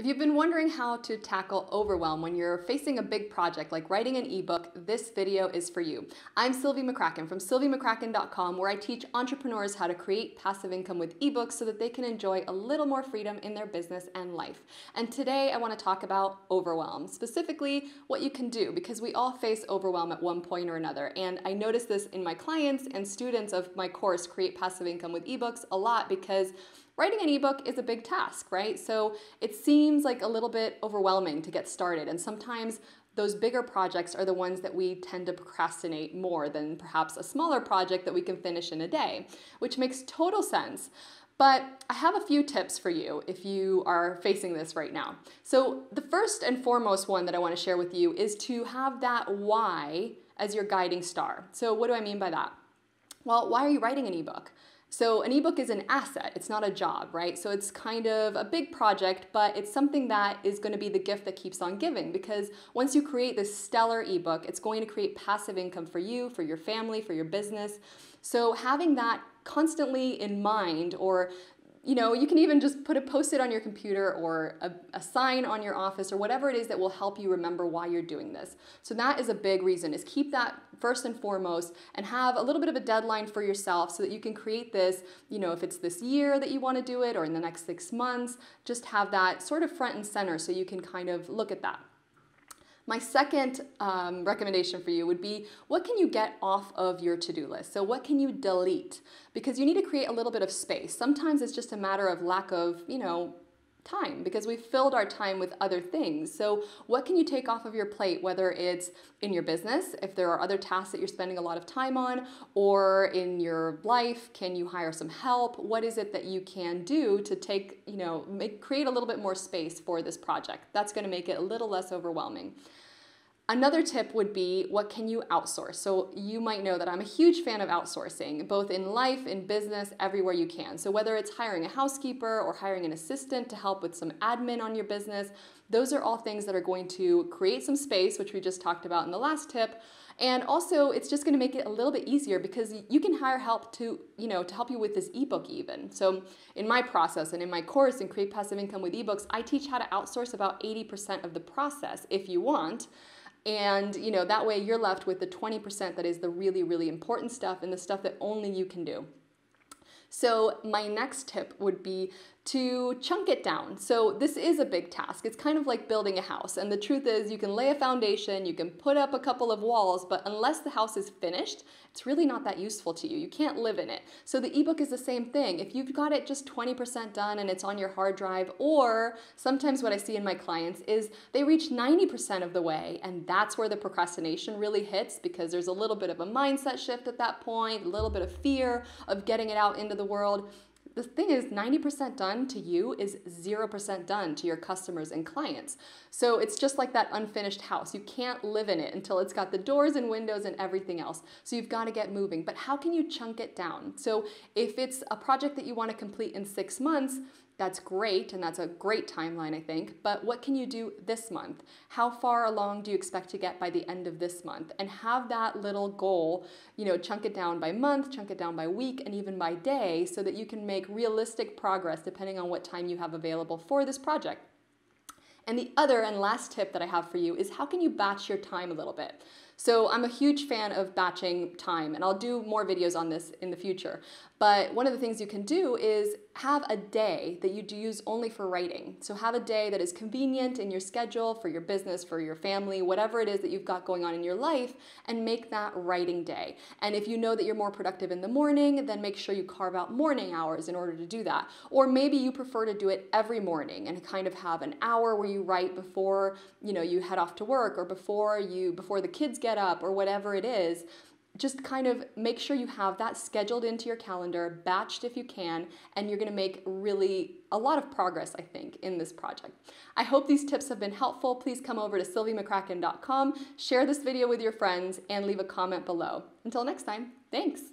If you've been wondering how to tackle overwhelm when you're facing a big project like writing an ebook, this video is for you. I'm Sylvie McCracken from sylviemccracken.com, where I teach entrepreneurs how to create passive income with ebooks so that they can enjoy a little more freedom in their business and life. And today I want to talk about overwhelm, specifically what you can do, because we all face overwhelm at one point or another. And I notice this in my clients and students of my course, Create Passive Income with eBooks, a lot, because writing an ebook is a big task, right? So it seems like a little bit overwhelming to get started. And sometimes those bigger projects are the ones that we tend to procrastinate more than perhaps a smaller project that we can finish in a day, which makes total sense. But I have a few tips for you if you are facing this right now. So the first and foremost one that I want to share with you is to have that why as your guiding star. So what do I mean by that? Well, why are you writing an ebook? So an ebook is an asset, it's not a job, right? So it's kind of a big project, but it's something that is going to be the gift that keeps on giving, because once you create this stellar ebook, it's going to create passive income for you, for your family, for your business. So having that constantly in mind, or you can even just put a post-it on your computer or a sign on your office or whatever it is that will help you remember why you're doing this. So that is a big reason, is keep that first and foremost and have a little bit of a deadline for yourself so that you can create this, if it's this year that you want to do it or in the next 6 months, just have that sort of front and center so you can kind of look at that. My second recommendation for you would be, what can you get off of your to-do list? So what can you delete? Because you need to create a little bit of space. Sometimes it's just a matter of lack of, time, because we've filled our time with other things. So what can you take off of your plate, whether it's in your business, if there are other tasks that you're spending a lot of time on, or in your life, can you hire some help? What is it that you can do to take, create a little bit more space for this project? That's going to make it a little less overwhelming. Another tip would be, what can you outsource? So you might know that I'm a huge fan of outsourcing, both in life, in business, everywhere you can. So whether it's hiring a housekeeper or hiring an assistant to help with some admin on your business, those are all things that are going to create some space, which we just talked about in the last tip. And also, it's just going to make it a little bit easier, because you can hire help to help you with this ebook even. So in my process and in my course in Create Passive Income with eBooks, I teach how to outsource about 80% of the process if you want. And that way you're left with the 20% that is the really, really important stuff and the stuff that only you can do. So my next tip would be to chunk it down. So this is a big task. It's kind of like building a house. And the truth is, you can lay a foundation, you can put up a couple of walls, but unless the house is finished, it's really not that useful to you. You can't live in it. So the ebook is the same thing. If you've got it just 20% done and it's on your hard drive, or sometimes what I see in my clients is they reach 90% of the way, and that's where the procrastination really hits, because there's a little bit of a mindset shift at that point, a little bit of fear of getting it out into the world. The thing is, 90% done to you is 0% done to your customers and clients. So it's just like that unfinished house. You can't live in it until it's got the doors and windows and everything else. So you've got to get moving. But how can you chunk it down? So if it's a project that you want to complete in 6 months, that's great, and that's a great timeline, I think. But what can you do this month? How far along do you expect to get by the end of this month? And have that little goal, chunk it down by month, chunk it down by week, and even by day, so that you can make realistic progress depending on what time you have available for this project. And the other and last tip that I have for you is, how can you batch your time a little bit? So I'm a huge fan of batching time, and I'll do more videos on this in the future. But one of the things you can do is have a day that you do use only for writing. So have a day that is convenient in your schedule for your business, for your family, whatever it is that you've got going on in your life, and make that writing day. And if you know that you're more productive in the morning, then make sure you carve out morning hours in order to do that. Or maybe you prefer to do it every morning and kind of have an hour where you write before you head off to work, or before the kids get up, or whatever it is. Just kind of make sure you have that scheduled into your calendar, batched if you can, and you're going to make really a lot of progress, I think, in this project. I hope these tips have been helpful. Please come over to sylviemccracken.com, share this video with your friends, and leave a comment below. Until next time, thanks.